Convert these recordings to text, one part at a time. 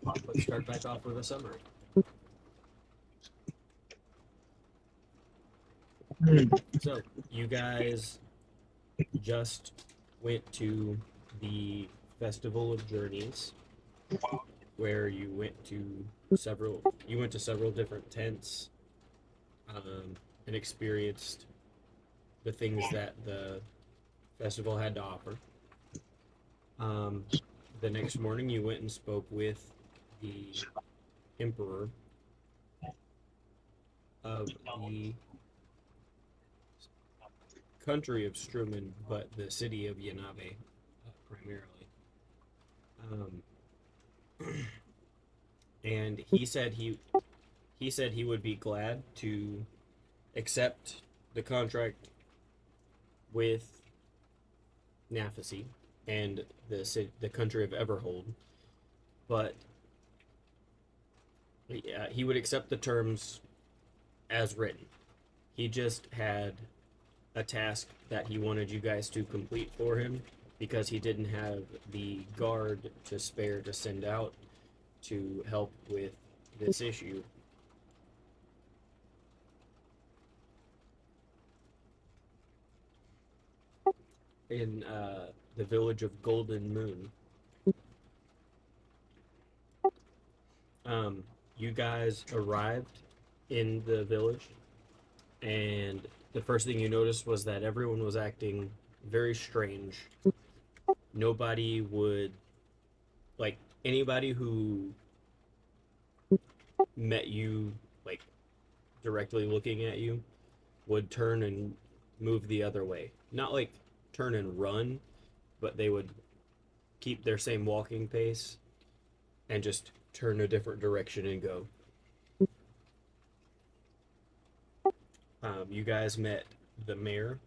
let's start back off with a summary. So, you guys just went to the Festival of Journeys, where you went to several different tents, and experienced the things that the festival had to offer. Um, the next morning, you went and spoke with the emperor of the country of Strumen, but the city of Yanabe, primarily. Um, and he said he would be glad to accept the contract with Naffisea and the country of Everhold, but he would accept the terms as written. He just had a task that he wanted you guys to complete for him because he didn't have the guard to spare to send out to help with this issue. In the village of Golden Moon. You guys arrived in the village, and the first thing you noticed was that everyone was acting very strange. Nobody would, like, anybody who met you, like, directly looking at you, would turn and move the other way. Not like turn and run, but they would keep their same walking pace and just turn a different direction and go. You guys met the mayor,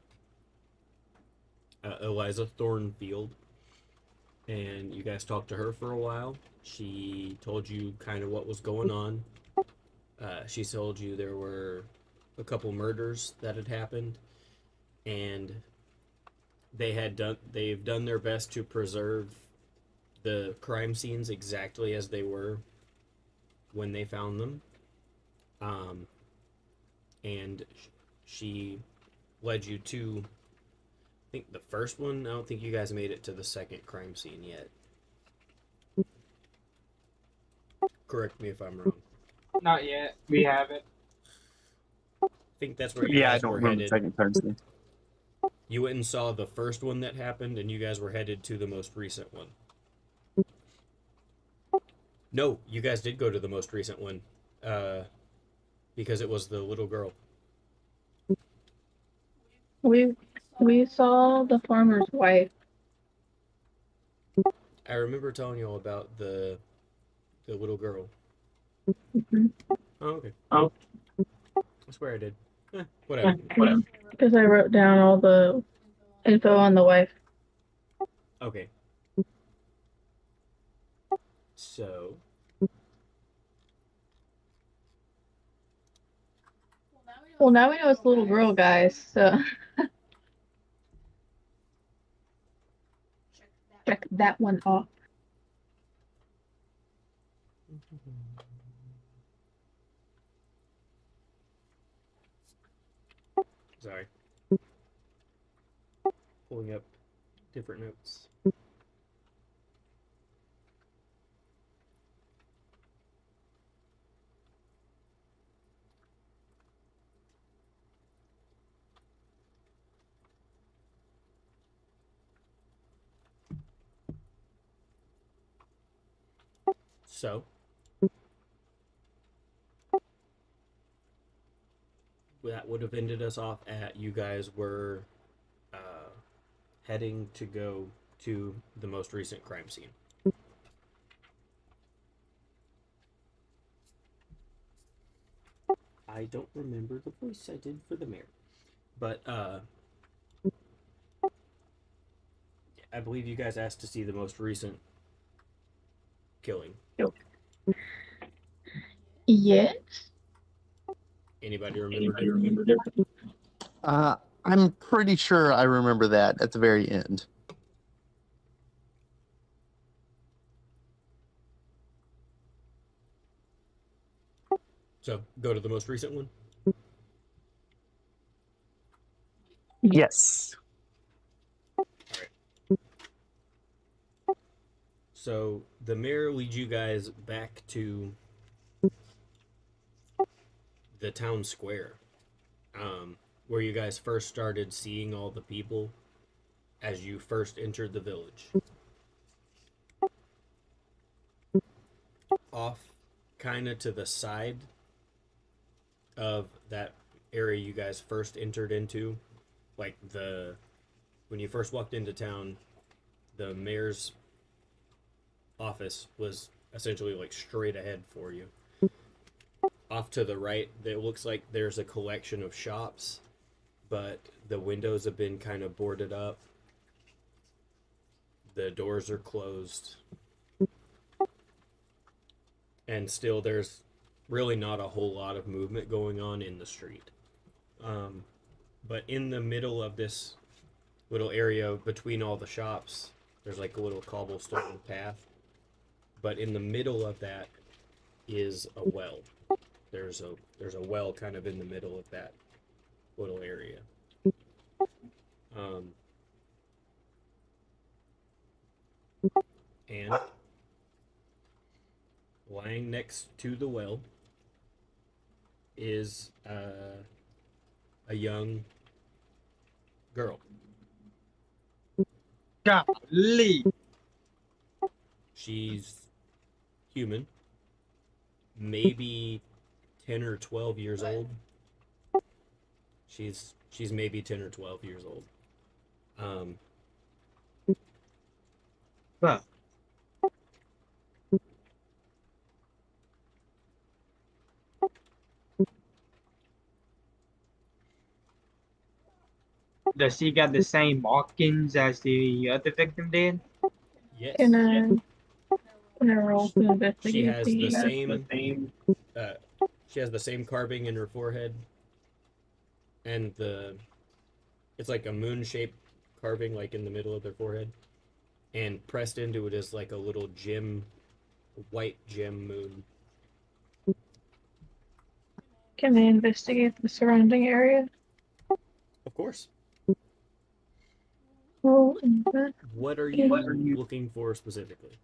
Eliza Thornfield, and you guys talked to her for a while. She told you kind of what was going on. She told you there were a couple murders that had happened, and they've done their best to preserve the crime scenes exactly as they were when they found them. Um, and she led you to, I think, the first one. I don't think you guys made it to the second crime scene yet. Correct me if I'm wrong. Not yet. We haven't. I think that's where you Yeah, I guys don't were remember the headed. second crime scene. You went and saw the first one that happened, and you guys were headed to the most recent one. No, you guys did go to the most recent one, because it was the little girl. We we saw the farmer's wife. I remember telling you all about the little girl. Mhm. Oh, okay. Oh. I swear I did. Whatever. Because I wrote down all the info on the wife. Okay. So, Well, now we know it's a little girl, guys. So check that one off. sorry. Pulling up different notes. So, that would have ended us off at you guys were heading to go to the most recent crime scene. I don't remember the voice I did for the mayor, but I believe you guys asked to see the most recent killing. Yes. Anybody remember? I'm pretty sure I remember that at the very end. So go to the most recent one. Yes. So the mayor leads you guys back to the town square, where you guys first started seeing all the people as you first entered the village. Off, kind of to the side of that area you guys first entered into, like when you first walked into town, the mayor's office was essentially like straight ahead for you. Off to the right, it looks like there's a collection of shops, but the windows have been kind of boarded up. The doors are closed. And still, there's really not a whole lot of movement going on in the street. But in the middle of this little area between all the shops, there's like a little cobblestone path. But in the middle of that is a well. There's a well kind of in the middle of that little area. And lying next to the well is a young girl. Golly. She's human, maybe 10 or 12 years old. She's maybe 10 or 12 years old. Well. Does she got the same markings as the other victim did? Yes. Can I roll to investigate? She has the same. same she has the same carving in her forehead, and it's like a moon-shaped carving like in the middle of their forehead, and pressed into it is like a little white gem moon. Can I investigate the surrounding area? Of course. Roll What are you looking for specifically?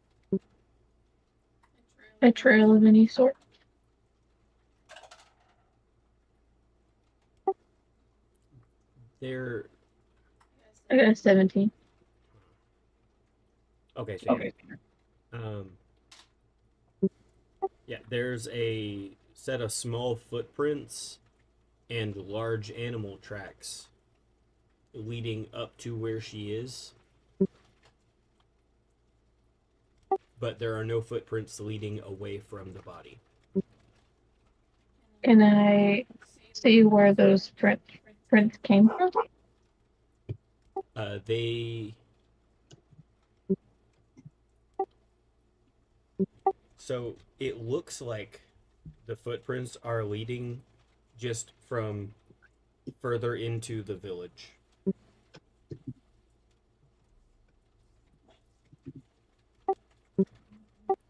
a trail of any sort. There. I got a 17. Okay. So yeah, there's a set of small footprints and large animal tracks leading up to where she is. But there are no footprints leading away from the body. Can I see where those prints came from? So it looks like the footprints are leading just from further into the village.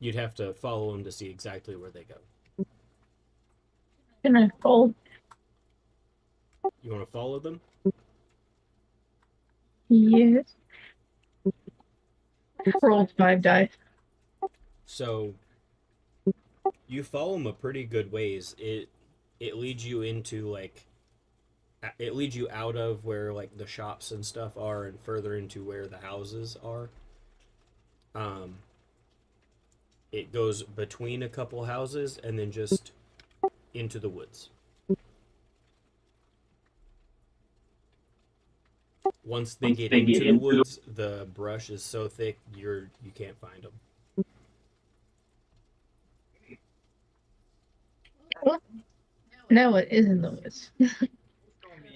You'd have to follow them to see exactly where they go. Can I fold? You want to follow them? Yes. Rolled 5 dice. So you follow them a pretty good ways. It leads you into it leads you out of where like the shops and stuff are and further into where the houses are. It goes between a couple houses and then just into the woods. Once they get into the woods, the brush is so thick you can't find them. What? No, it is in the woods.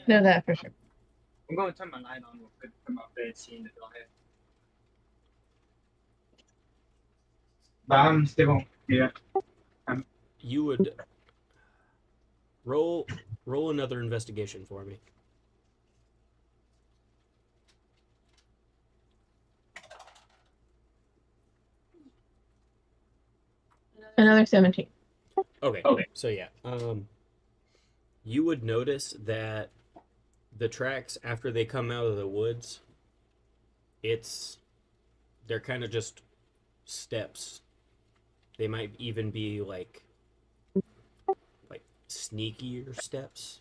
Know that for sure. I'm going to turn my light on real quick from up there, seeing it on here. But I'm still here. You would roll another investigation for me. Another 17. Okay. So yeah, you would notice that the tracks after they come out of the woods, it's they're kind of just steps. They might even be like sneakier steps.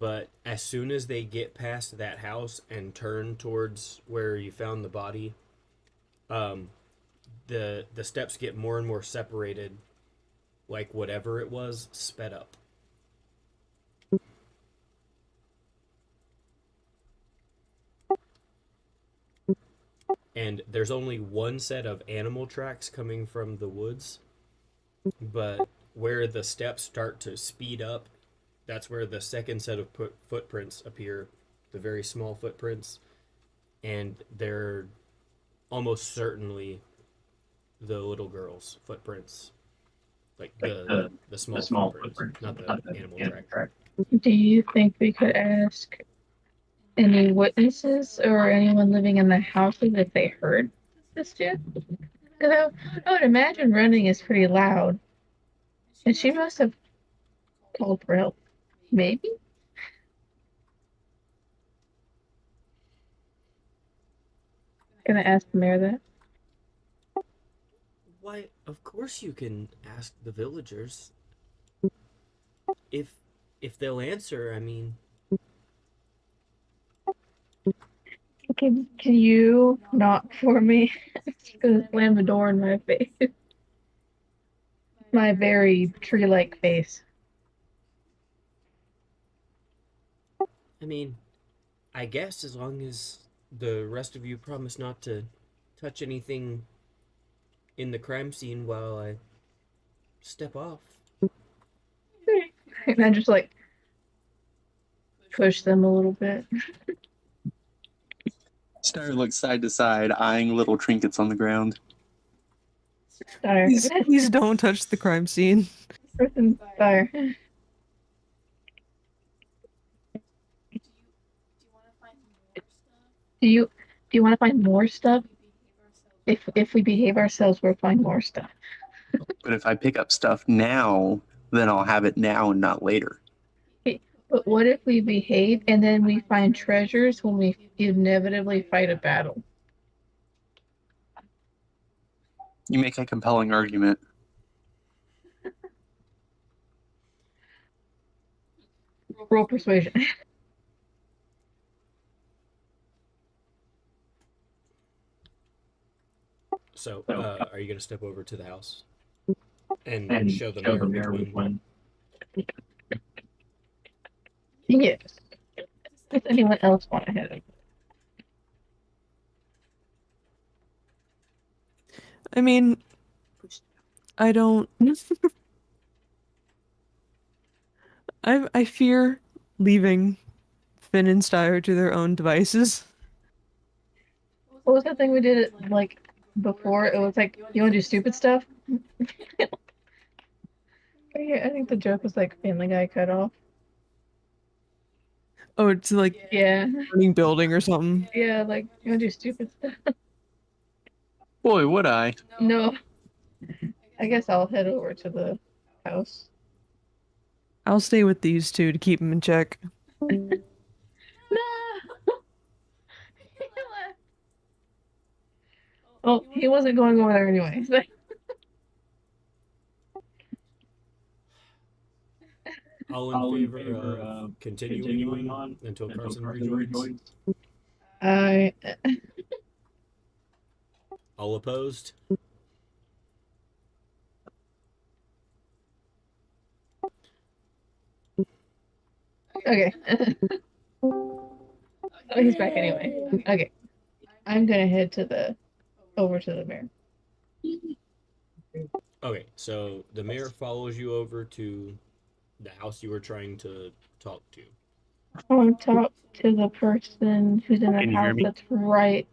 But as soon as they get past that house and turn towards where you found the body, um, the steps get more and more separated, like whatever it was sped up. And there's only one set of animal tracks coming from the woods, but where the steps start to speed up, that's where the second set of footprints appear, the very small footprints, and they're almost certainly the little girl's footprints, like the small footprints, not the animal track. Do you think we could ask any witnesses or anyone living in the houses if they heard this too? Because I would imagine running is pretty loud. And she must have called for help. Maybe? Gonna ask the mayor that. Why, of course you can ask the villagers. If if they'll answer, I mean, Can you knock for me? Gonna slam the door in my face. My very tree-like face. I mean, I guess as long as the rest of you promise not to touch anything in the crime scene while I step off. And I just like push them a little bit. Star looks side to side, eyeing little trinkets on the ground. Fire. Please don't touch the crime scene. Fire. Do you want to find more stuff? If we behave ourselves, we'll find more stuff. But if I pick up stuff now, then I'll have it now and not later. But what if we behave and then we find treasures when we inevitably fight a battle? You make a compelling argument. Roll persuasion. So, are you gonna step over to the house and show the mayor which one? Yes. Does anyone else want to hit him? I mean, I don't. I fear leaving Finn and Styre to their own devices. What was that thing we did like before? It was like, you want to do stupid stuff? I think the joke was like Family Guy cut off. Oh, it's like Yeah. burning building or something. Yeah, like, you want to do stupid stuff? Boy, would I. No. I guess I'll head over to the house. I'll stay with these two to keep them in check. No! Oh, he wasn't going over there anyway. All in favor of continuing on until Carson rejoins? I All opposed? okay. Oh, he's back anyway. Okay. I'm gonna head over to the mayor. Okay, so the mayor follows you over to the house you were trying to talk to. I want to talk to the person who's in the Can you hear house me? that's right.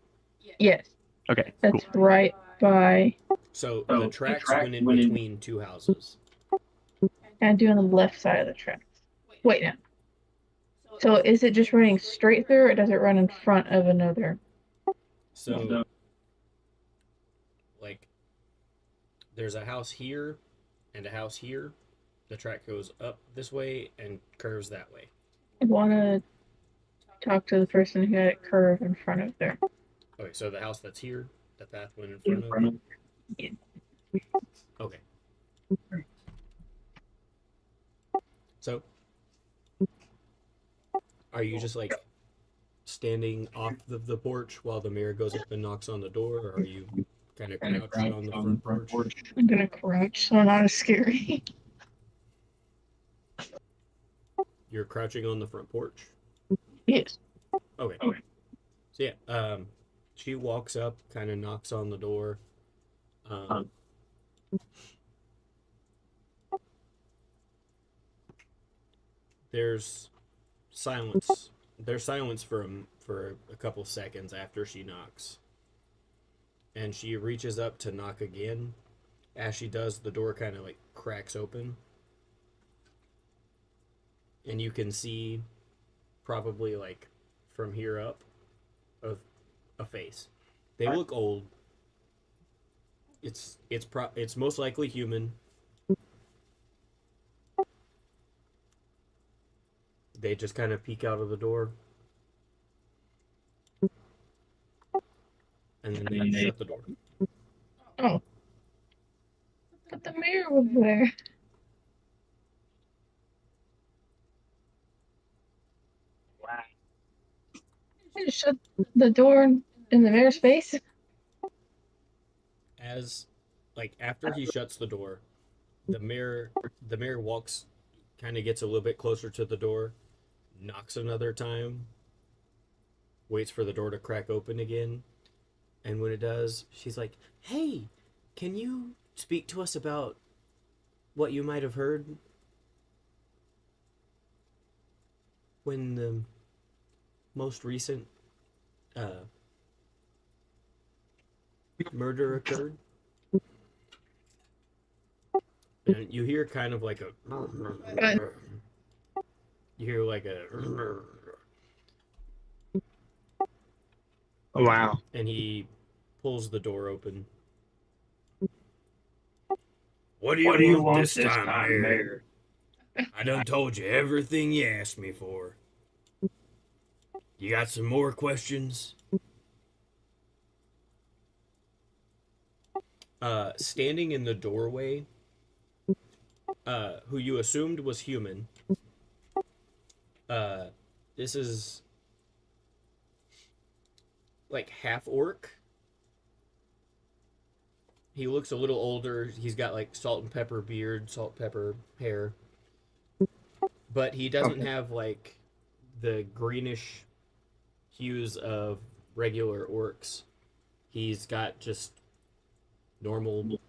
Yes, Okay, that's right by. So the tracks went in between two houses. And doing the left side of the tracks. Wait, now. So is it just running straight through, or does it run in front of another? So, like, there's a house here, and a house here. The track goes up this way and curves that way. I want to talk to the person who had it curve in front of there. Okay, so the house that's here, the path went in In front of. front of Okay. So, are you just like standing off the porch while the mayor goes up and knocks on the door, or are you kind of crouched on the front porch? I'm gonna crouch so not as scary. You're crouching on the front porch? Yes. Okay. So yeah, she walks up, kind of knocks on the door. There's silence. There's silence for a couple seconds after she knocks, and she reaches up to knock again. As she does, the door kind of like cracks open, and you can see, probably like from here up, a face. They look old. It's most likely human. They just kind of peek out of the door, and then they shut the door. Oh. But the mayor was there. wow. I just shut the door in the mayor's face. As like after he shuts the door, the mayor walks, kind of gets a little bit closer to the door, knocks another time, waits for the door to crack open again, and when it does, she's like, "Hey, can you speak to us about what you might have heard when the most recent murder occurred?" And you hear kind of like a you hear like a Oh, wow. and he pulls the door open. What do you want this time, Mayor? I done told you everything you asked me for. You got some more questions? Standing in the doorway, who you assumed was human. This is like half orc. He looks a little older. He's got like salt and pepper beard, salt pepper hair. But he doesn't have like the greenish hues of regular orcs. He's got just normal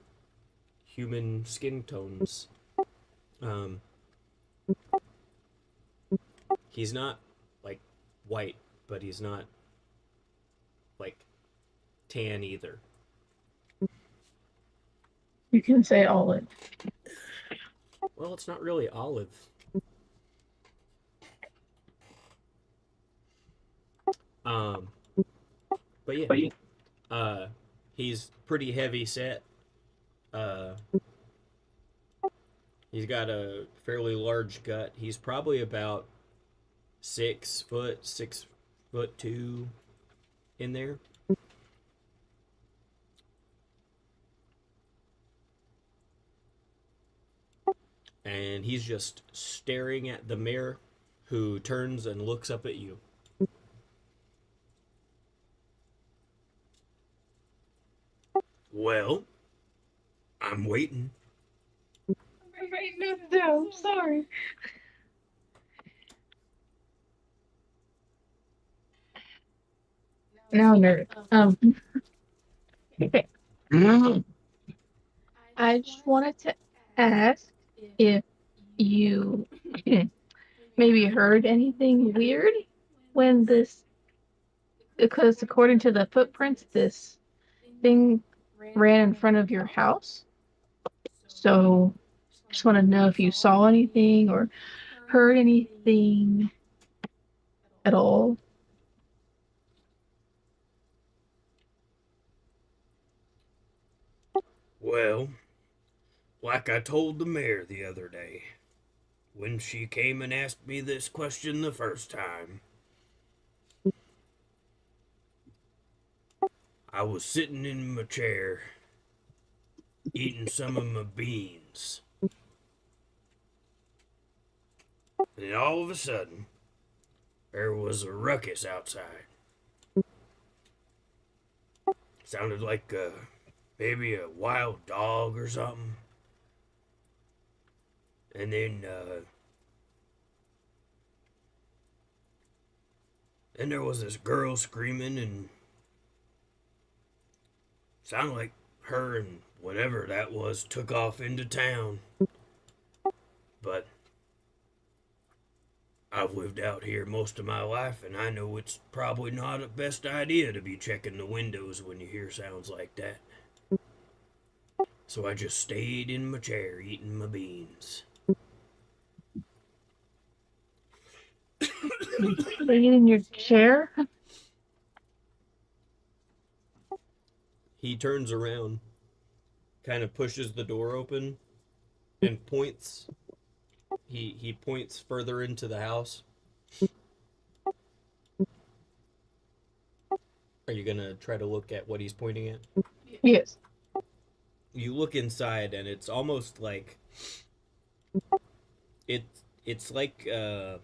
human skin tones. He's not like white, but he's not like tan either. You can say olive. Well, it's not really olive. But yeah, he's pretty heavy set. He's got a fairly large gut. He's probably about 6 foot, 6'2" in there. And he's just staring at the mayor, who turns and looks up at you. Well, I'm waiting. I'm writing this down. Sorry. Now I'm nervous. Okay. I just wanted to ask if you maybe heard anything weird when this, because according to the footprints, this thing ran in front of your house. So just want to know if you saw anything or heard anything at all. Well, like I told the mayor the other day, when she came and asked me this question the first time, I was sitting in my chair, eating some of my beans. And all of a sudden, there was a ruckus outside. Sounded like maybe a wild dog or something. And then there was this girl screaming, and sounded like her and whatever that was took off into town. But I've lived out here most of my life, and I know it's probably not the best idea to be checking the windows when you hear sounds like that. So I just stayed in my chair eating my beans. Are you in your chair? He turns around, kind of pushes the door open, and points. He points further into the house. Are you gonna try to look at what he's pointing at? Yes. You look inside, and it's almost like it's like the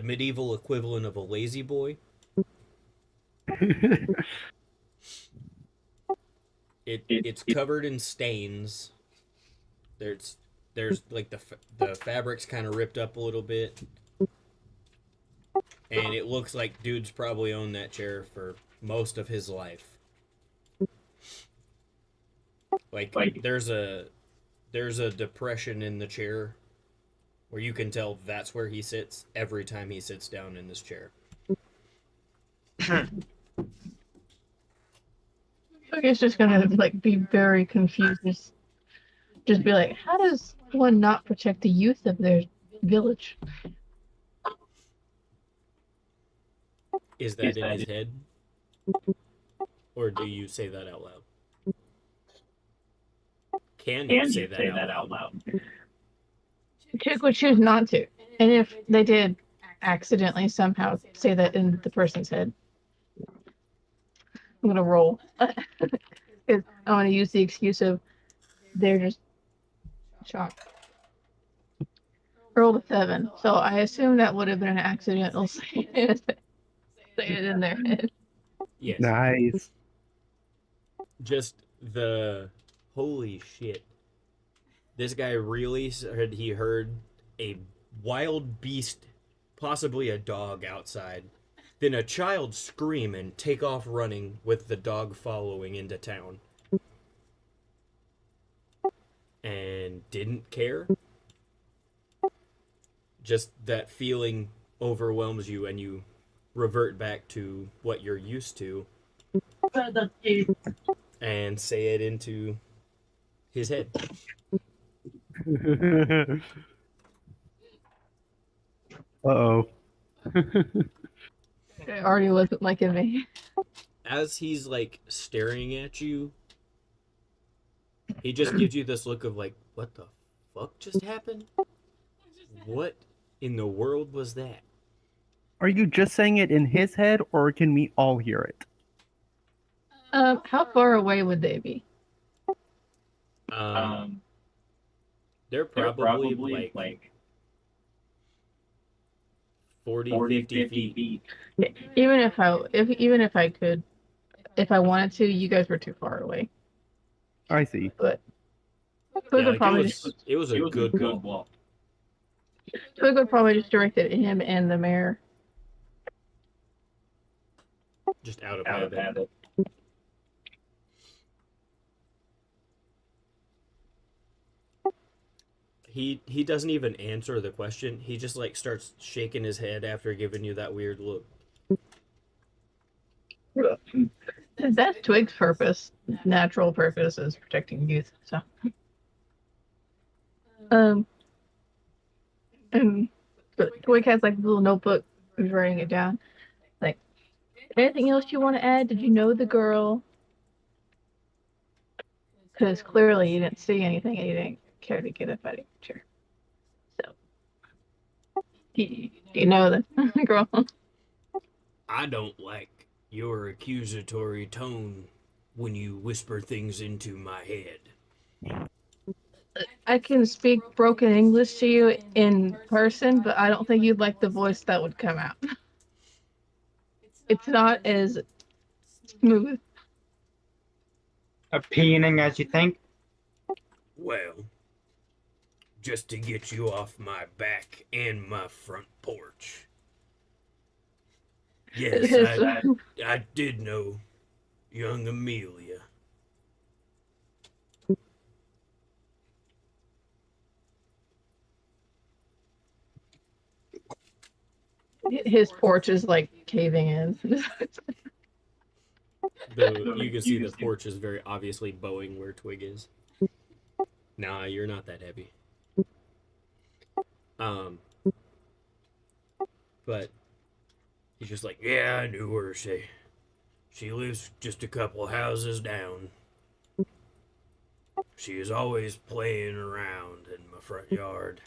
medieval equivalent of a lazy boy. It's covered in stains. There's like the fabric's kind of ripped up a little bit, and it looks like dude's probably owned that chair for most of his life. Like there's a depression in the chair where you can tell that's where he sits every time he sits down in this chair. I guess just gonna like be very confused. Just be like, how does one not protect the youth of their village? Is that in his head? Or do you say that out loud? Can you say that out loud? Chick would choose not to. And if they did accidentally somehow say that in the person's head, I'm gonna roll. 'Cause I want to use the excuse of they're just shocked. Rolled a 7, so I assume that would have been an accidental say it in their head. Yes. Nice. Just the holy shit. This guy really said he heard a wild beast, possibly a dog, outside. Then a child scream and take off running with the dog following into town. And didn't care. Just that feeling overwhelms you and you revert back to what you're used to and say it into his head. Uh-oh. It already wasn't liking me. As he's like staring at you, he just gives you this look of like, what the fuck just happened? What in the world was that? Are you just saying it in his head, or can we all hear it? How far away would they be? They're probably like 40, 50 feet. Even if I could, if I wanted to, you guys were too far away. I see. But Yeah, like it was a good walk. Twig would probably just direct it at him and the mayor. Just out of habit. He doesn't even answer the question. He just like starts shaking his head after giving you that weird look. That's Twig's purpose. Natural purpose is protecting youth. So, and Twig has like a little notebook. He's writing it down. Like, anything else you want to add? Did you know the girl? Because clearly you didn't see anything. care to get up out of your chair. So, do you know the girl? I don't like your accusatory tone when you whisper things into my head. I can speak broken English to you in person, but I don't think you'd like the voice that would come out. It's not as smooth. Appealing as you think. Well, just to get you off my back and my front porch. Yes, I did know young Amelia. His porch is like caving in. You can see the porch is very obviously bowing where Twig is. Nah, you're not that heavy. But he's just like, yeah, I knew her. She lives just a couple houses down. She is always playing around in my front yard.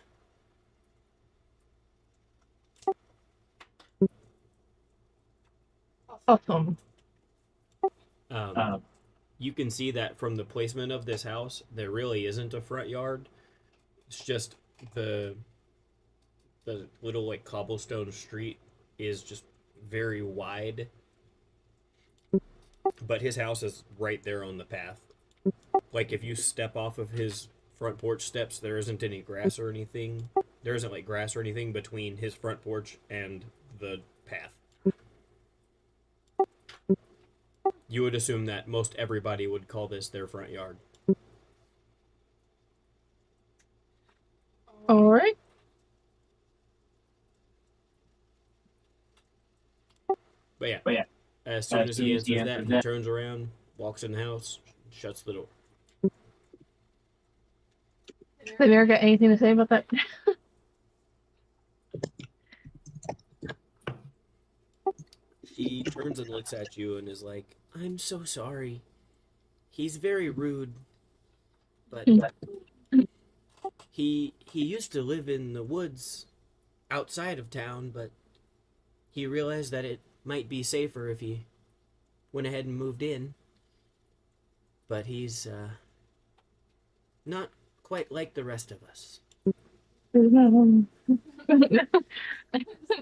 Awesome. You can see that from the placement of this house, there really isn't a front yard. It's just the little like cobblestone street is just very wide. But his house is right there on the path. Like if you step off of his front porch steps, there isn't any grass or anything. There isn't like grass or anything between his front porch and the path. You would assume that most everybody would call this their front yard. All right. But yeah, as soon as he answers that, he turns around, walks in the house, shuts the door. Have you ever got anything to say about that? He turns and looks at you and is like, I'm so sorry. He's very rude. But he used to live in the woods outside of town, but he realized that it might be safer if he went ahead and moved in. But he's not quite like the rest of us.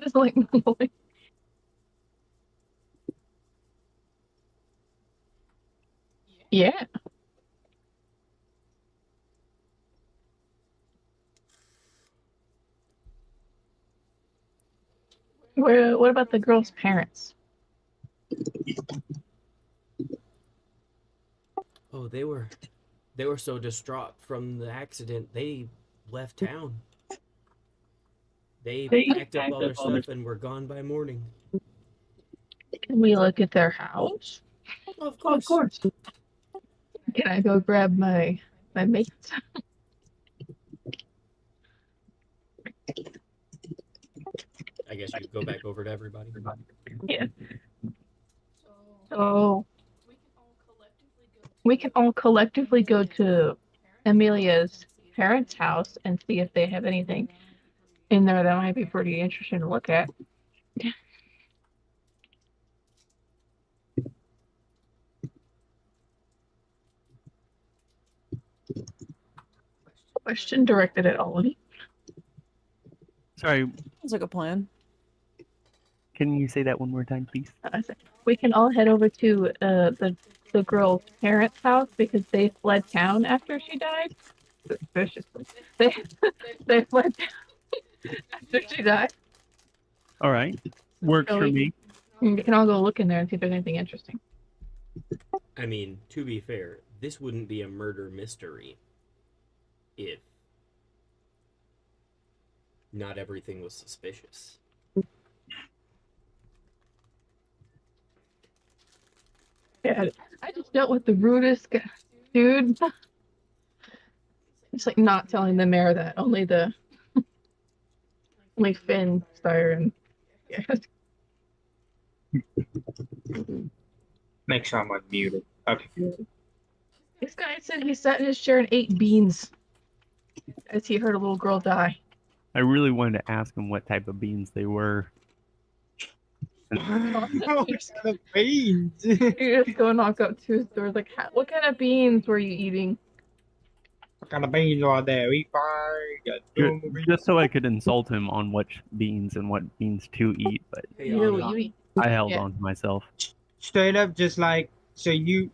Just like yeah. What about the girl's parents? Oh, they were so distraught from the accident, they left town. They packed up all their stuff and were gone by morning. Can we look at their house? Of course. Of course. Can I go grab my mates? I guess you go back over to everybody. Yeah. So we can all collectively go to Amelia's parents' house and see if they have anything in there that might be pretty interesting to look at. Question directed at all of you. Sorry, Sounds like a plan. can you say that one more time, please? We can all head over to the girl's parents' house because they fled town after she died. Suspiciously, they fled town after she died. All right, works So for me. We can all go look in there and see if there's anything interesting. I mean, to be fair, this wouldn't be a murder mystery if not everything was suspicious. Yeah, I just dealt with the rudest dude. It's like not telling the mayor that only Finn, Steyer, and yeah. Make sure I'm unmuted. Okay. This guy said he sat in his chair and ate beans. as he heard a little girl die. I really wanted to ask him what type of beans they were. What kind of beans? You just go knock up to his door, like, what kind of beans were you eating? What kind of beans are there? We got normal beans. Just so I could insult him on which beans and what beans to eat, but Hey, You know Anna, what you eat. I held Yeah. on to myself. Straight up, just like, so you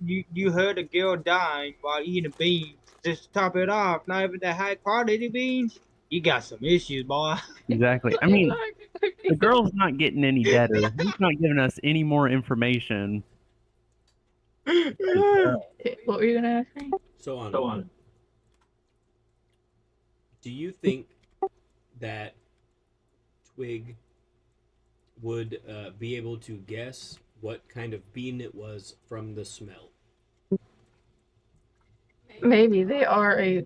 heard a girl dying while eating beans. Just to top it off, not even the high quality beans. You got some issues, boy. Exactly. I mean, the girl's not getting any better. He's not giving us any more information. What were you gonna ask me? So on. Do you think that Twig would be able to guess what kind of bean it was from the smell? Maybe they are a.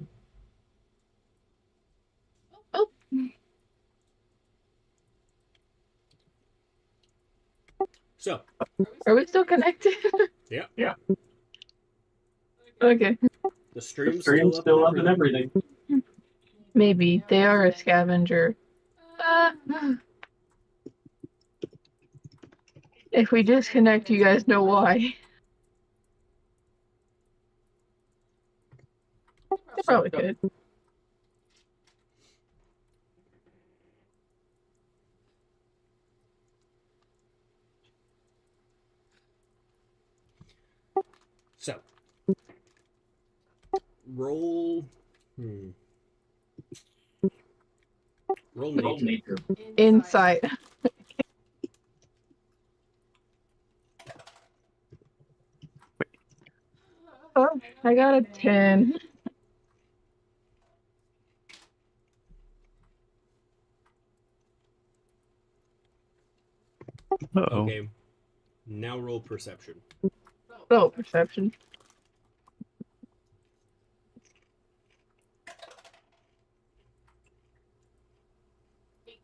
Oh. So, Are we still connected? yeah. Okay. The stream's Still up and everything. Maybe they are a scavenger. If we disconnect, you guys know why. They probably could. So, roll. Roll nature. Insight. Oh, I got a 10. Uh-oh. Okay. Now roll perception. Oh, perception.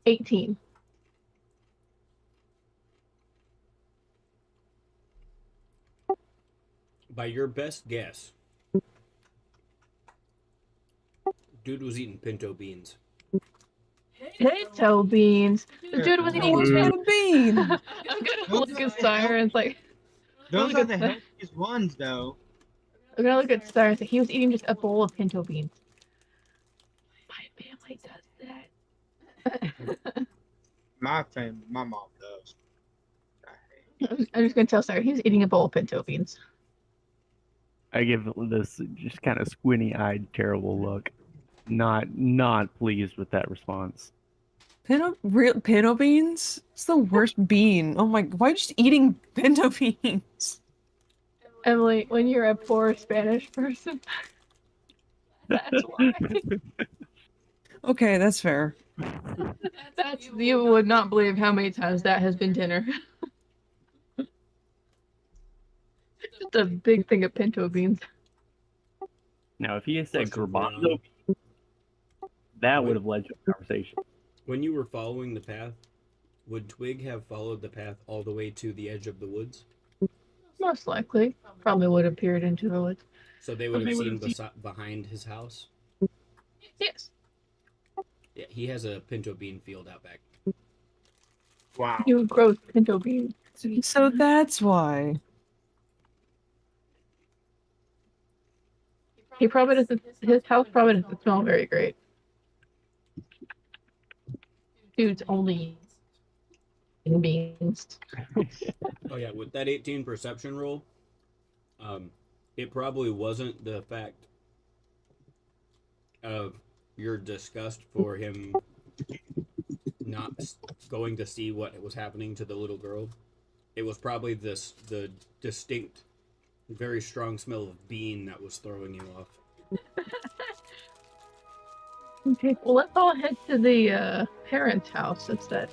$18. By your best guess, dude was eating pinto beans. Pinto beans. The dude was eating. What's that a bean? I'm gonna look at Sirens like. Those Look are at the that. healthiest ones, though. I'm gonna look at Sirens like he was eating just a bowl of pinto beans. My family does that. My family, my mom does. I'm just gonna tell Sirens he was eating a bowl of pinto beans. I give this just kind of squinty-eyed, terrible look. Not pleased with that response. Pinto beans? It's the worst bean. Oh my! Why just eating pinto beans? Emily, when you're a poor Spanish person, that's why. Okay, that's fair. That's you would not believe how many times that has been dinner. Just a big thing of pinto beans. Now, if he had said Question, garbanzo, that would have led to a conversation. When you were following the path, would Twig have followed the path all the way to the edge of the woods? Most likely. Probably would have peered into the woods. So they would have seen behind his house? Yes. Yeah, he has a pinto bean field out back. Wow. You grow pinto beans. So that's why. He probably doesn't. His house probably doesn't smell very great. Dude's only eating beans. Oh yeah, with that 18 perception roll, it probably wasn't the fact of your disgust for him not going to see what was happening to the little girl. It was probably the distinct, very strong smell of bean that was throwing you off. Okay, well let's all head to the parents' house instead.